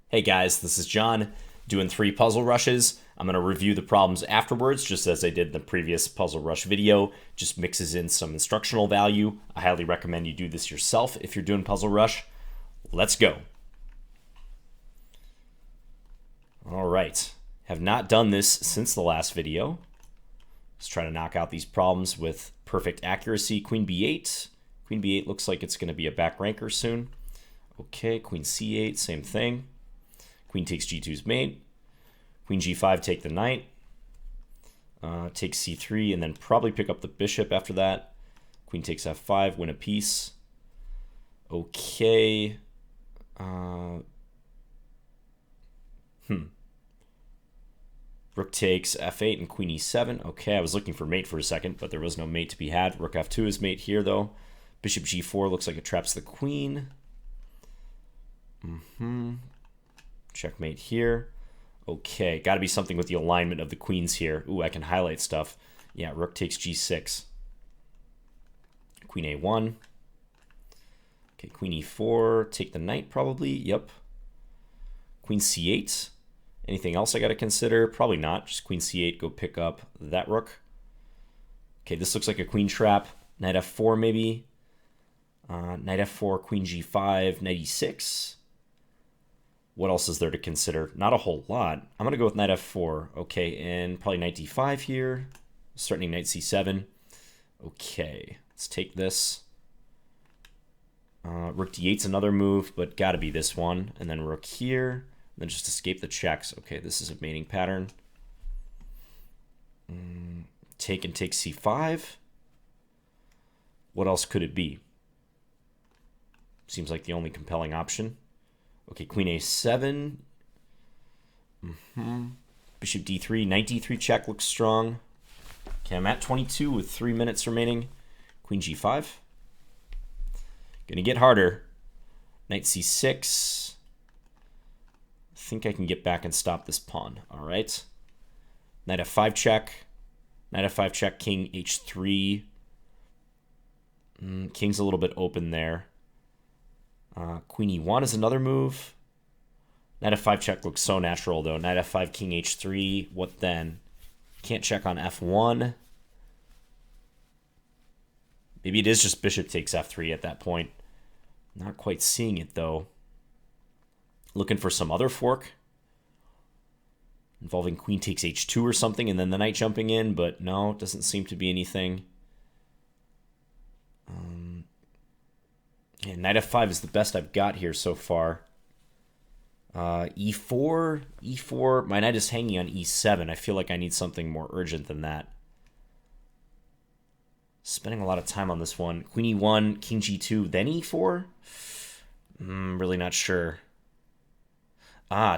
Hey guys, this is John doing 3 puzzle rushes. I'm going to review the problems afterwards, just as I did in the previous puzzle rush video. Just mixes in some instructional value. I highly recommend you do this yourself if you're doing puzzle rush. Let's go. All right, have not done this since the last video. Let's try to knock out these problems with perfect accuracy. Queen b8. Queen b8 looks like it's going to be a back ranker soon. Okay, queen c8, same thing. Queen takes g2's mate. Queen g5, take the knight. Take c3, and then probably pick up the bishop after that. Queen takes f5, win a piece. Okay. Rook takes f8 and queen e7. Okay, I was looking for mate for a second, but there was no mate to be had. Rook f2 is mate here, though. Bishop g4 looks like it traps the queen. Checkmate here. Okay, got to be something with the alignment of the queens here. Ooh, I can highlight stuff. Yeah, rook takes g6. Queen a1. Okay, queen e4. Take the knight probably. Yep. Queen c8. Anything else I got to consider? Probably not. Just queen c8, go pick up that rook. Okay, this looks like a queen trap. Knight f4 maybe. Knight f4, queen g5, knight e6. What else is there to consider? Not a whole lot. I'm going to go with knight f4. Okay, and probably knight d5 here. Starting knight c7. Okay, let's take this. Rook d8's another move, but got to be this one. And then rook here. And then just escape the checks. Okay, this is a mating pattern. Take and take c5. What else could it be? Seems like the only compelling option. Okay, queen a7. Bishop d3. Knight d3 check looks strong. Okay, I'm at 22 with 3 minutes remaining. Queen g5. Gonna get harder. Knight c6. I think I can get back and stop this pawn. All right. Knight f5 check. Knight f5 check, king h3. King's a little bit open there. Queen e1 is another move. Knight f5 check looks so natural, though. Knight f5, king h3. What then? Can't check on f1. Maybe it is just bishop takes f3 at that point. Not quite seeing it, though. Looking for some other fork. Involving queen takes h2 or something, and then the knight jumping in, but no, it doesn't seem to be anything. Yeah, knight f5 is the best I've got here so far. E4. My knight is hanging on e7. I feel like I need something more urgent than that. Spending a lot of time on this one. Queen e1, king g2, then e4? Really not sure.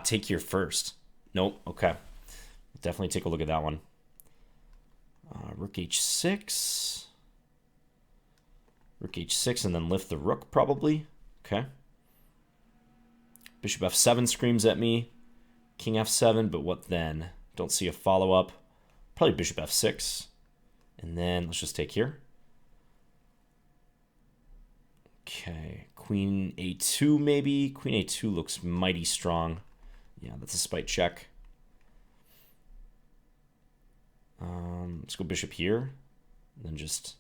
Take here first. Nope, okay. Definitely take a look at that one. Rook h6. Rook h6 and then lift the rook probably. Okay. Bishop f7 screams at me. King f7, but what then? Don't see a follow-up. Probably bishop f6. And then let's just take here. Okay. Queen a2 maybe. Queen a2 looks mighty strong. Yeah, that's a spite check. Let's go bishop here. And then just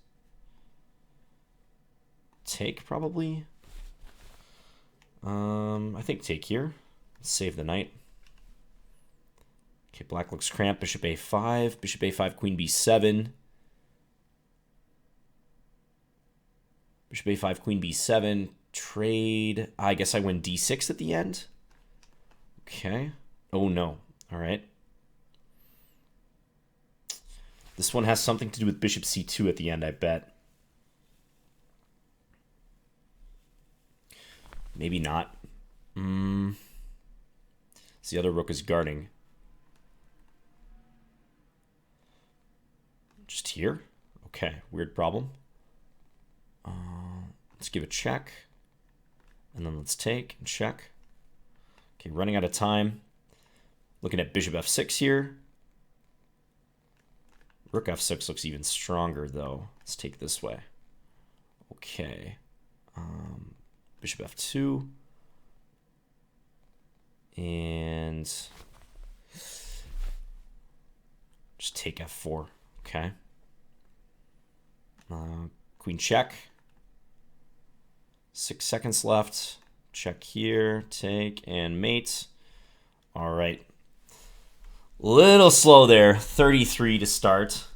take probably. I think take here. Let's save the knight. Okay, black looks cramped. Bishop a5. Bishop a5, queen b7. Bishop a5, queen b7. Trade. I guess I win d6 at the end. Okay. Oh, no. All right. This one has something to do with bishop c2 at the end, I bet. Maybe not. The other rook is guarding. Just here? Okay, weird problem. Let's give a check. And then let's take and check. Okay, running out of time. Looking at bishop f6 here. Rook f6 looks even stronger, though. Let's take this way. Okay. Bishop f2. And just take f4. Okay. Queen check. 6 seconds left. Check here. Take and mate. All right. Little slow there. 33 to start.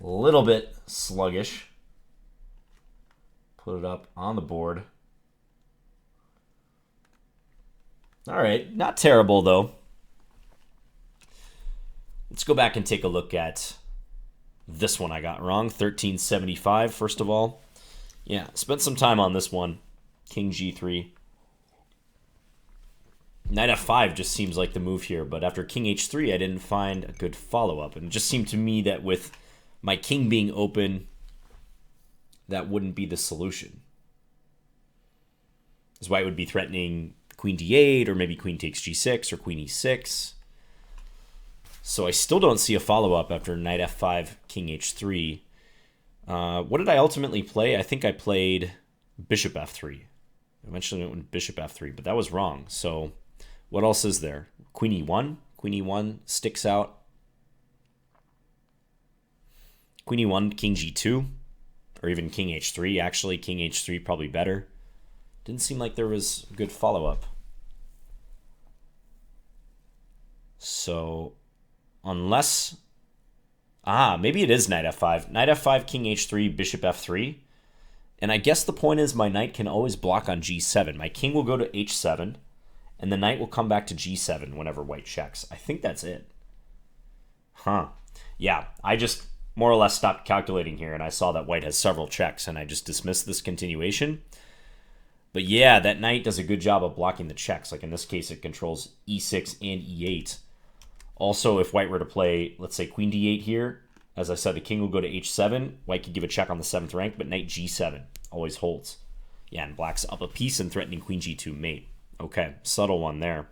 A little bit sluggish. Put it up on the board. All right. Not terrible, though. Let's go back and take a look at this one I got wrong. 1375, first of all. Yeah, spent some time on this one. King g3. Knight f5 just seems like the move here, but after king h3, I didn't find a good follow-up. And it just seemed to me that with my king being open, that wouldn't be the solution. Because white would be threatening queen d8, or maybe queen takes g6, or queen e6. So I still don't see a follow-up after knight f5, king h3. What did I ultimately play? I think I played bishop f3. Eventually went with bishop f3, but that was wrong. So what else is there? Queen e1. Queen e1 sticks out. Queen e1, king g2, or even king h3. Actually, king h3 probably better. Didn't seem like there was a good follow-up. So unless... maybe it is knight f5. Knight f5, king h3, bishop f3. And I guess the point is my knight can always block on g7. My king will go to h7, and the knight will come back to g7 whenever white checks. I think that's it. Yeah, I just more or less stopped calculating here, and I saw that white has several checks, and I just dismissed this continuation. But yeah, that knight does a good job of blocking the checks. Like in this case, it controls e6 and e8. Also, if white were to play, let's say, queen d8 here, as I said, the king will go to h7. White could give a check on the 7th rank, but knight g7 always holds. Yeah, and black's up a piece and threatening queen g2 mate. Okay, subtle one there.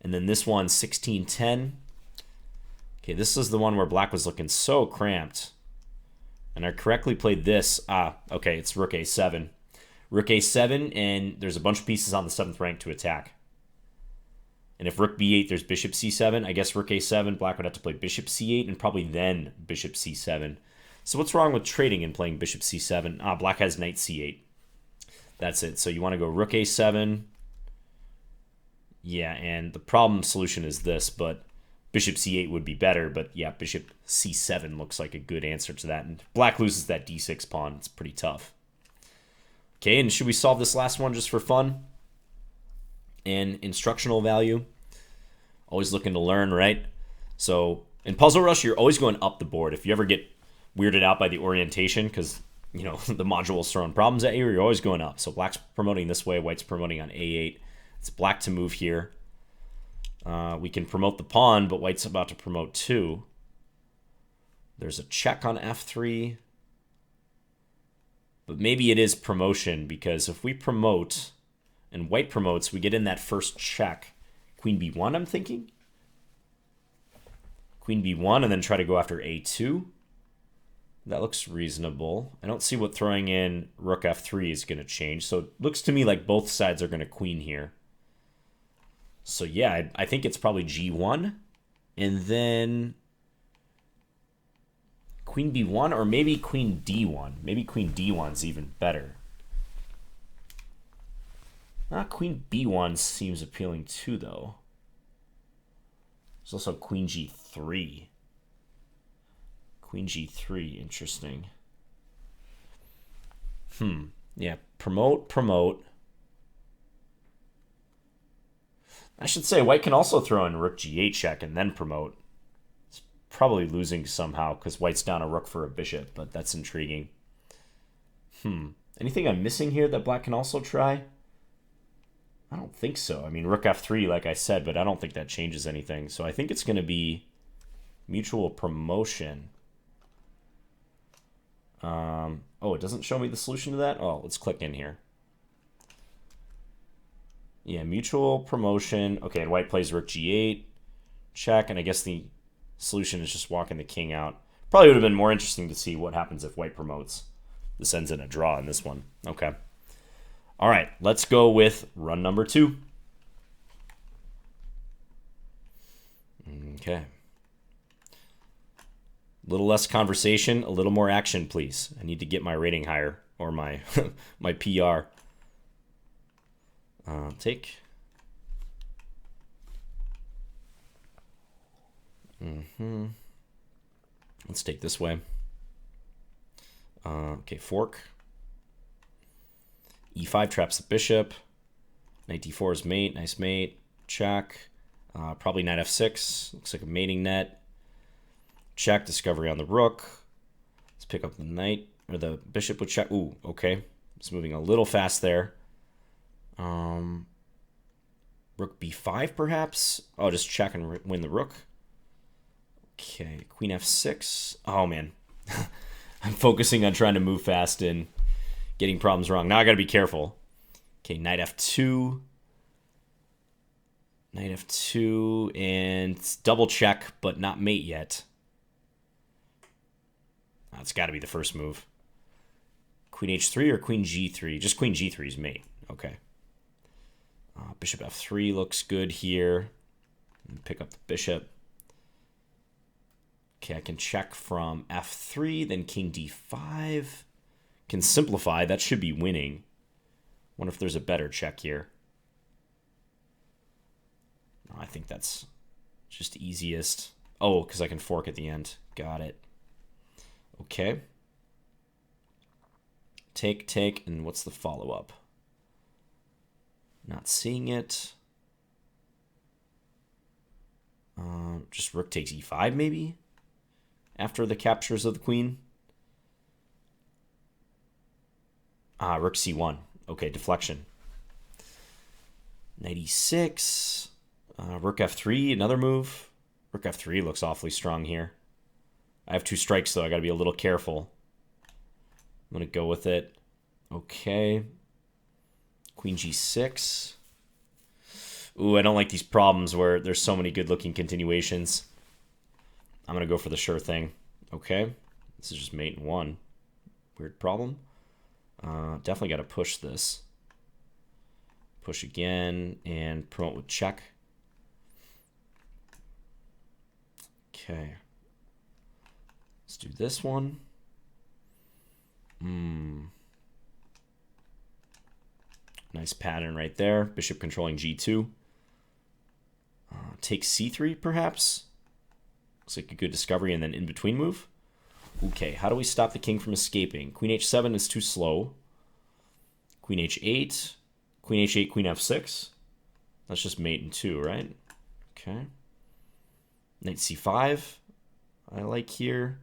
And then this one, 16-10. Okay, this is the one where black was looking so cramped. And I correctly played this. Okay, it's rook a7. Rook a7, and there's a bunch of pieces on the 7th rank to attack. And if rook b8, there's bishop c7. I guess rook a7, black would have to play bishop c8, and probably then bishop c7. So what's wrong with trading and playing bishop c7? Black has knight c8. That's it. So you want to go rook a7. Yeah, and the problem solution is this, but bishop c8 would be better. But yeah, bishop c7 looks like a good answer to that. And black loses that d6 pawn. It's pretty tough. Okay, and should we solve this last one just for fun? And instructional value. Always looking to learn, right? So in Puzzle Rush, you're always going up the board. If you ever get weirded out by the orientation, because you know the module's throwing problems at you, you're always going up. So black's promoting this way, white's promoting on a8. It's black to move here. We can promote the pawn, but white's about to promote too. There's a check on f3. But maybe it is promotion, because if we promote and white promotes, we get in that first check. Queen b1, I'm thinking. Queen b1, and then try to go after a2. That looks reasonable. I don't see what throwing in rook f3 is going to change. So it looks to me like both sides are going to queen here. So yeah, I think it's probably g1. And then queen b1, or maybe queen d1. Maybe queen d1's even better. Queen b1 seems appealing too, though. There's also queen g3. Queen g3, interesting. Yeah, promote. I should say white can also throw in rook g8 check and then promote. It's probably losing somehow because white's down a rook for a bishop, but that's intriguing. Anything I'm missing here that black can also try? I don't think so. I mean, rook f3, like I said, but I don't think that changes anything. So I think it's going to be mutual promotion. It doesn't show me the solution to that? Oh, let's click in here. Yeah, mutual promotion. Okay, and white plays rook g8. Check, and I guess the solution is just walking the king out. Probably would have been more interesting to see what happens if white promotes. This ends in a draw in this one. Okay. All right, let's go with run number 2. Okay. A little less conversation, a little more action, please. I need to get my rating higher, or my my PR. Take. Let's take this way. Okay, fork. E5 traps the bishop. Knight d4 is mate. Nice mate. Check. Probably knight f6. Looks like a mating net. Check. Discovery on the rook. Let's pick up the knight. Or the bishop would check. Ooh, okay. It's moving a little fast there. Rook b5 perhaps? Oh, just check and win the rook. Okay, queen f6. Oh, man. I'm focusing on trying to move fast and getting problems wrong. Now I got to be careful. Okay, knight f2. Knight f2 and double check, but not mate yet. That's got to be the first move. Queen h3 or queen g3? Just queen g3 is mate. Okay. Bishop f3 looks good here. Pick up the bishop. Okay, I can check from f3, then king d5. Can simplify. That should be winning. Wonder if there's a better check here. No, I think that's just easiest. Oh, because I can fork at the end. Got it. Okay. Take, and what's the follow-up? Not seeing it. Just rook takes e5, maybe? After the captures of the queen. Rook c1. Okay, deflection. Knight e6. Rook f3, another move. Rook f3 looks awfully strong here. I have 2 strikes, though. I got to be a little careful. I'm going to go with it. Okay. Queen g6. Ooh, I don't like these problems where there's so many good-looking continuations. I'm going to go for the sure thing. Okay. This is just mate in 1. Weird problem. Definitely got to push this. Push again and promote with check. Okay. Let's do this one. Nice pattern right there. Bishop controlling g2. Take c3 perhaps. Looks like a good discovery and then in between move. Okay, how do we stop the king from escaping? Queen h7 is too slow. Queen h8. Queen h8, queen f6. That's just mate in 2, right? Okay. Knight c5. I like here.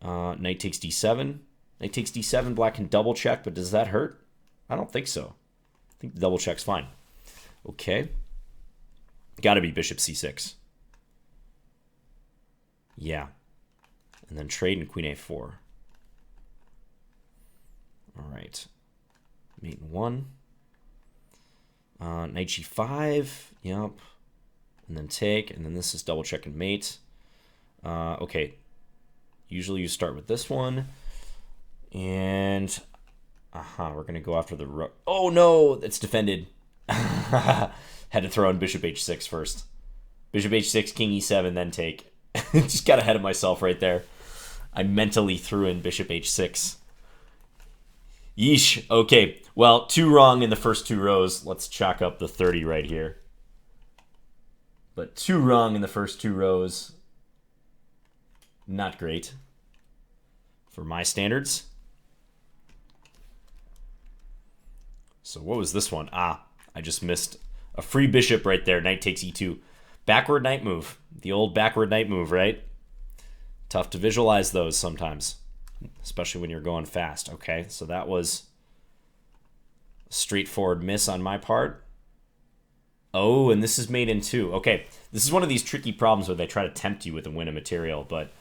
Knight takes d7. Knight takes d7. Black can double check, but does that hurt? I don't think so. I think the double check's fine. Okay. Got to be bishop c6. Yeah. And then trade in queen a4. All right. Mate in 1. Knight g5. Yep. And then take. And then this is double check and mate. Okay. Usually you start with this one. And we're going to go after the rook. Oh, no. It's defended. Had to throw in bishop h6 first. Bishop h6, king e7, then take. Just got ahead of myself right there. I mentally threw in bishop h6. Yeesh. Okay, well, 2 wrong in the first 2 rows. Let's chalk up the 30 right here. But 2 wrong in the first 2 rows. Not great. For my standards. So what was this one? I just missed a free bishop right there. Knight takes e2. Backward knight move. The old backward knight move, right? Tough to visualize those sometimes, especially when you're going fast. Okay, so that was a straightforward miss on my part. Oh, and this is mate in 2. Okay, this is one of these tricky problems where they try to tempt you with a win of material, but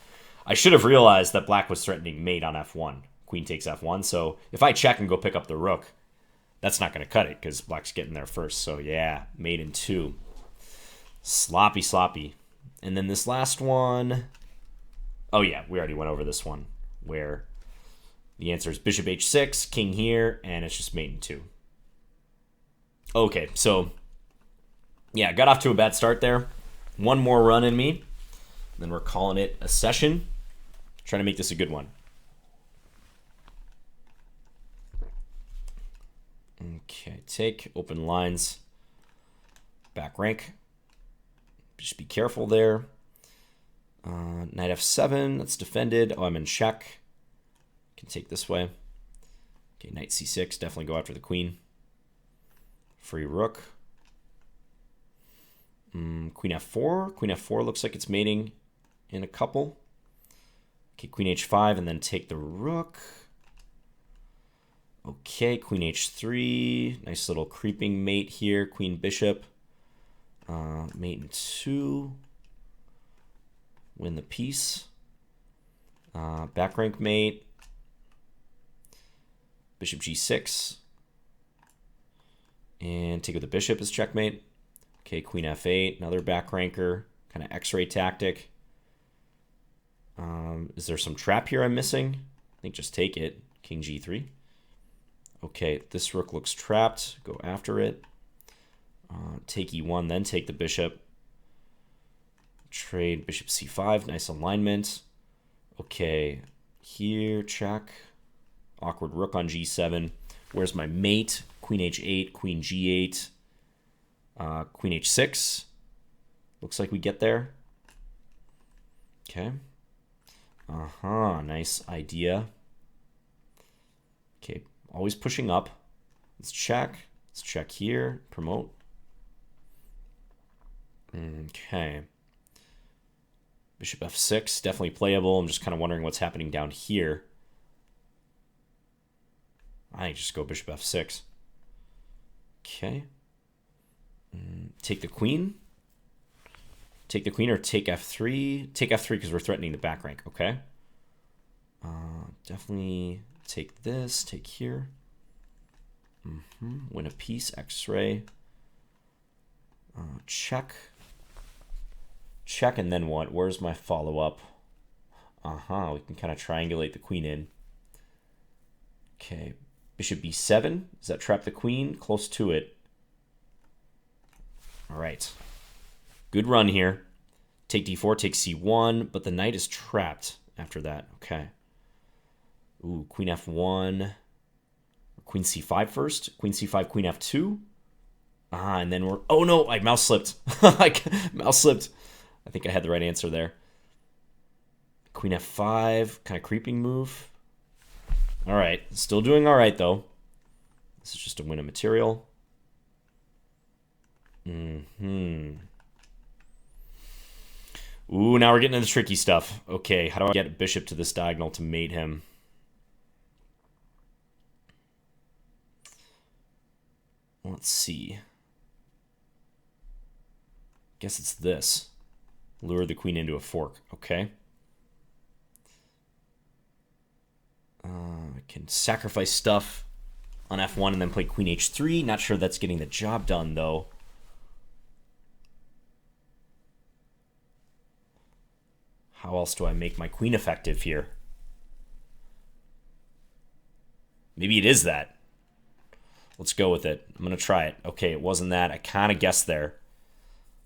I should have realized that black was threatening mate on f1. Queen takes f1, so if I check and go pick up the rook, that's not going to cut it because black's getting there first. So yeah, mate in 2. Sloppy, sloppy. And then this last one. Oh yeah, we already went over this one where the answer is bishop h6, king here, and it's just mate in 2. Okay, so yeah, got off to a bad start there. one more run in me. Then we're calling it a session. Trying to make this a good one. Okay, take, open lines, back rank. Just be careful there. Knight f7, that's defended. Oh, I'm in check. Can take this way. Okay, knight c6, definitely go after the queen. Free rook. Queen f4. Queen f4 looks like it's mating in a couple. Okay, queen h5 and then take the rook. Okay, queen h3. Nice little creeping mate here. Queen bishop. Mate in 2. Win the piece. Back rank mate. Bishop g6. And take with the bishop as checkmate. Okay, queen f8. Another back ranker. Kind of x-ray tactic. Is there some trap here I'm missing? I think just take it. King g3. Okay, this rook looks trapped. Go after it. Take e1, then take the bishop. Trade bishop c5. Nice alignment. Okay, here, check. Awkward rook on g7. Where's my mate? Queen h8, queen g8, queen h6. Looks like we get there. Okay. Nice idea. Okay, always pushing up. Let's check. Let's check here. Promote. Okay. Bishop f6, definitely playable. I'm just kind of wondering what's happening down here. I just go bishop f6. Okay. Take the queen. Take the queen or take f3. Take f3 because we're threatening the back rank. Okay. Definitely take this. Take here. Win a piece. X-ray. Check. Check and then what? Where's my follow-up? We can kind of triangulate the queen in. Okay. Bishop b7. Does that trap the queen? Close to it. All right. Good run here. Take d4, take c1, but the knight is trapped after that. Okay. Ooh, queen f1. Queen c5 first. Queen c5, queen f2. And then we're... Oh, no, I mouse slipped. Mouse slipped. I think I had the right answer there. Queen f5, kind of creeping move. All right, still doing all right, though. This is just a win of material. Ooh, now we're getting into the tricky stuff. Okay, how do I get a bishop to this diagonal to mate him? Let's see. Guess it's this. Lure the queen into a fork. Okay. I can sacrifice stuff on f1 and then play queen h3. Not sure that's getting the job done, though. How else do I make my queen effective here? Maybe it is that. Let's go with it. I'm going to try it. Okay, it wasn't that. I kind of guessed there.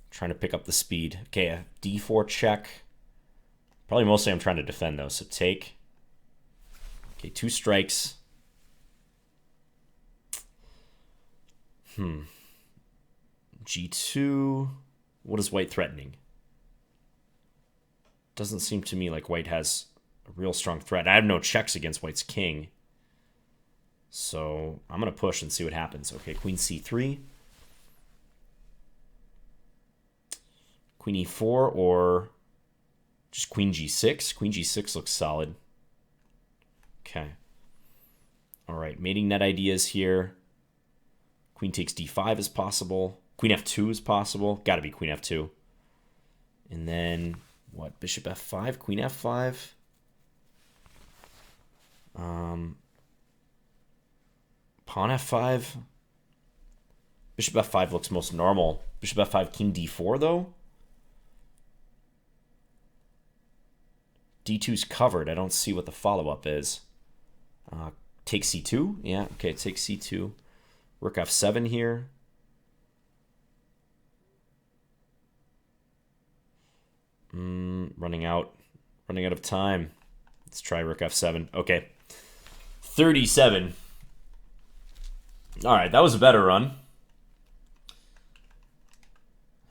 Trying to pick up the speed. Okay, a d4 check. Probably mostly I'm trying to defend, though. So take. Okay, 2 strikes. G2. What is white threatening? Doesn't seem to me like white has a real strong threat. I have no checks against white's king. So I'm going to push and see what happens. Okay, queen c3. Queen e4 or just queen g6. Queen g6 looks solid. Okay. All right, mating net ideas here. Queen takes d5 is possible. Queen f2 is possible. Got to be queen f2. And then what? Bishop f5, queen f5. Pawn f5. Bishop f5 looks most normal. Bishop f5, king d4 though. d2's covered. I don't see what the follow-up is. Take c2. Yeah, okay, take c2. Rook f7 here. Running out of time. Let's try rook f7. Okay. 37. All right, that was a better run.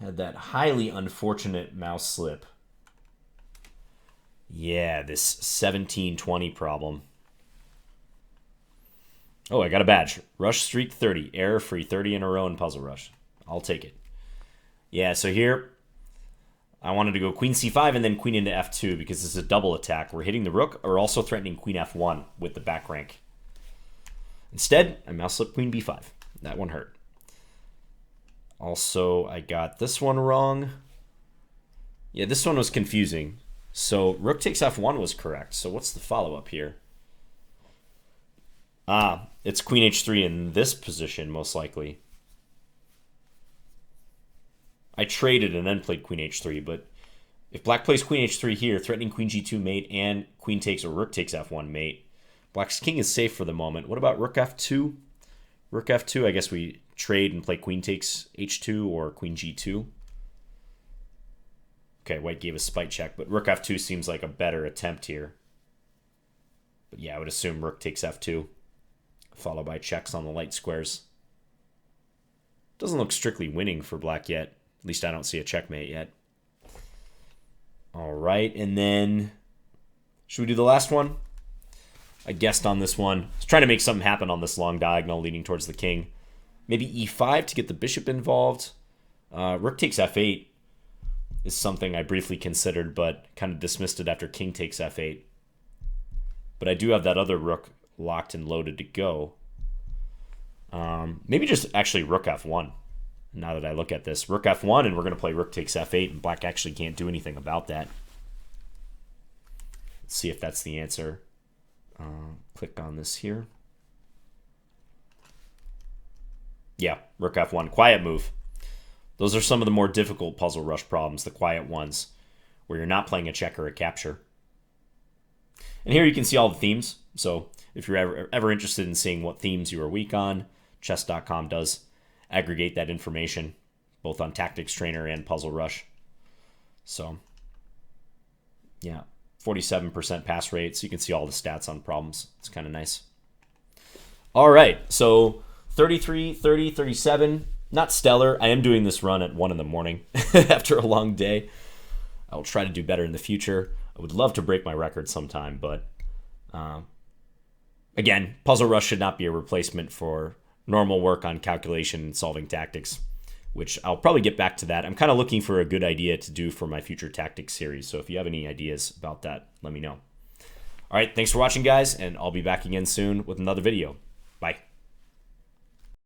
Had that highly unfortunate mouse slip. Yeah, this 1720 problem. Oh, I got a badge. Rush streak 30. Error-free 30 in a row in Puzzle Rush. I'll take it. Yeah, so here I wanted to go queen c5 and then queen into f2 because it's a double attack. We're hitting the rook or also threatening queen f1 with the back rank. Instead, I mouse slipped queen b5. That one hurt. Also, I got this one wrong. Yeah, this one was confusing. So rook takes f1 was correct. So what's the follow-up here? It's queen h3 in this position, most likely. I traded and then played queen h3, but if black plays queen h3 here, threatening queen g2 mate and queen takes or rook takes f1 mate, black's king is safe for the moment. What about rook f2? Rook f2, I guess we trade and play queen takes h2 or queen g2. Okay, white gave a spite check, but rook f2 seems like a better attempt here. But yeah, I would assume rook takes f2, followed by checks on the light squares. Doesn't look strictly winning for black yet. At least I don't see a checkmate yet. All right, and then should we do the last one? I guessed on this one. I was trying to make something happen on this long diagonal leading towards the king. Maybe e5 to get the bishop involved. Rook takes f8 is something I briefly considered, but kind of dismissed it after king takes f8. But I do have that other rook locked and loaded to go. Maybe just actually rook f1. Now that I look at this, rook f1, and we're going to play rook takes f8, and black actually can't do anything about that. Let's see if that's the answer. Click on this here. Yeah, rook f1. Quiet move. Those are some of the more difficult Puzzle Rush problems, the quiet ones, where you're not playing a check or a capture. And here you can see all the themes. So if you're ever interested in seeing what themes you are weak on, chess.com does aggregate that information, both on Tactics Trainer and Puzzle Rush. So, yeah, 47% pass rate, so you can see all the stats on problems. It's kind of nice. All right, so 33, 30, 37, not stellar. I am doing this run at 1 in the morning after a long day. I will try to do better in the future. I would love to break my record sometime, but again, Puzzle Rush should not be a replacement for normal work on calculation and solving tactics, which I'll probably get back to that. I'm kind of looking for a good idea to do for my future tactics series, so if you have any ideas about that, let me know. All right, thanks for watching, guys, and I'll be back again soon with another video.